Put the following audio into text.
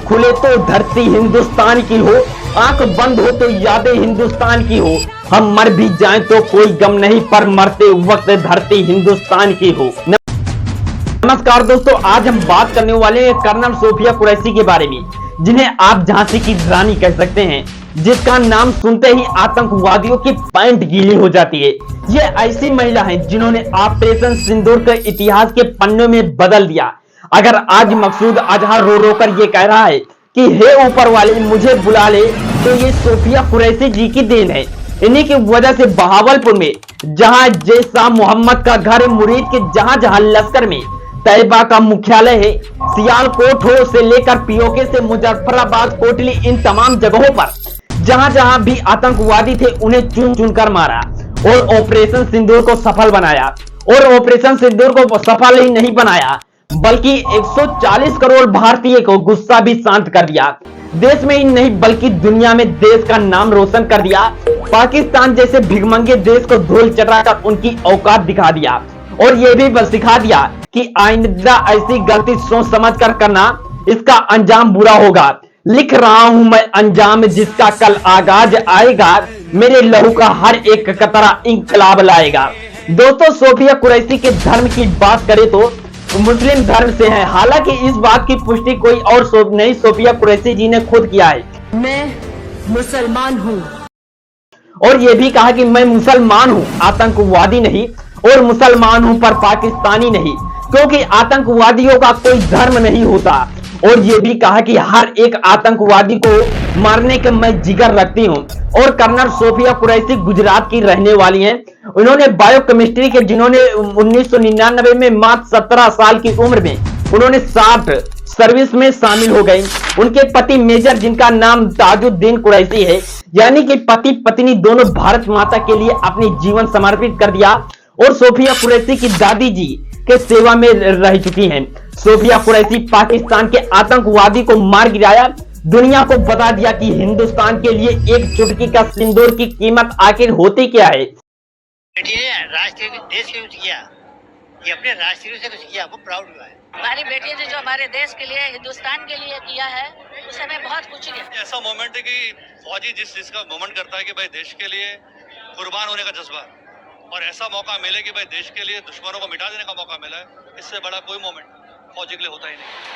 खुले तो धरती हिंदुस्तान की हो, आंख बंद हो तो यादें हिंदुस्तान की हो। हम मर भी जाएं तो कोई गम नहीं, पर मरते वक्त धरती हिंदुस्तान की हो। नमस्कार दोस्तों, आज हम बात करने वाले हैं कर्नल सोफिया कुरैशी के बारे में, जिन्हें आप झांसी की रानी कह सकते हैं, जिसका नाम सुनते ही आतंकवादियों की पैंट गीली हो जाती है। ये ऐसी महिला है जिन्होंने ऑपरेशन सिंदूर के इतिहास के पन्नों में बदल दिया। अगर आज मकसूद अजहर रो रो कर ये कह रहा है कि हे ऊपर वाले मुझे बुला ले, तो ये सोफिया कुरैशी जी की देन है। इन्हीं की वजह से बहावलपुर में जहां जैसा मोहम्मद का घर, मुरीद के जहां जहां लश्कर में तैयबा का मुख्यालय है, सियालकोट हो से लेकर पीओके से मुजफ्फराबाद, कोटली, इन तमाम जगहों पर जहां जहां भी आतंकवादी थे उन्हें चुन चुन कर मारा और ऑपरेशन सिंदूर को सफल बनाया। और ऑपरेशन सिंदूर को सफल ही नहीं बनाया बल्कि 140 करोड़ भारतीय को गुस्सा भी शांत कर दिया। देश में ही नहीं बल्कि दुनिया में देश का नाम रोशन कर दिया। पाकिस्तान जैसे भिखमंगे देश को धूल चटाकर उनकी औकात दिखा दिया और यह भी बस सिखा दिया कि आइंदा ऐसी गलती सोच समझ कर करना, इसका अंजाम बुरा होगा। लिख रहा हूं मैं अंजाम जिसका कल आगाज आएगा, मेरे लहू का हर एक कतरा इंकलाब लाएगा। दोस्तों, सोफिया कुरैशी के धर्म की बात करें तो मुस्लिम धर्म से है। हालांकि इस बात की पुष्टि कोई और नहीं, सोफिया कुरैशी जी ने खुद किया है। मैं मुसलमान हूँ और यह भी कहा कि मैं मुसलमान हूं, आतंकवादी नहीं, और मुसलमान हूं पर पाकिस्तानी नहीं, क्योंकि आतंकवादियों का कोई धर्म नहीं होता। और यह भी कहा कि हर एक आतंकवादी को मारने का मैं जिगर रखती हूं। और कर्नल सोफिया कुरैशी गुजरात की रहने वाली हैं। उन्होंने बायोकेमिस्ट्री के, जिन्होंने 1999 में मात्र 17 साल की उम्र में उन्होंने 60 सर्विस में शामिल हो गए। उनके पति मेजर, जिनका नाम ताजुद्दीन कुरैशी है, यानी कि पति पत्नी दोनों भारत माता के लिए अपनी जीवन समर्पित कर दिया और सोफिया कुरैशी की दादी जी के सेवा में रह चुकी हैं। सोफिया कुरैशी पाकिस्तान के आतंकवादी को मार गिराया, दुनिया को बता दिया कि हिंदुस्तान के लिए एक चुटकी का सिंदूर की कीमत आखिर होती क्या है। बेटी ने राष्ट्र देश के कुछ किया, ये अपने राष्ट्र से कुछ किया, वो प्राउड हुआ है। हमारी बेटी ने जो हमारे देश के लिए, हिंदुस्तान के लिए किया है, उसे हमें बहुत खुशी है। ऐसा मोमेंट है कि फौजी जिस चीज का मोमेंट करता है कि भाई देश के लिए कुर्बान होने का जज्बा, और ऐसा मौका मिले कि भाई देश के लिए दुश्मनों को मिटा देने का मौका मिला है, इससे बड़ा कोई मोमेंट फौजी के लिए होता ही नहीं।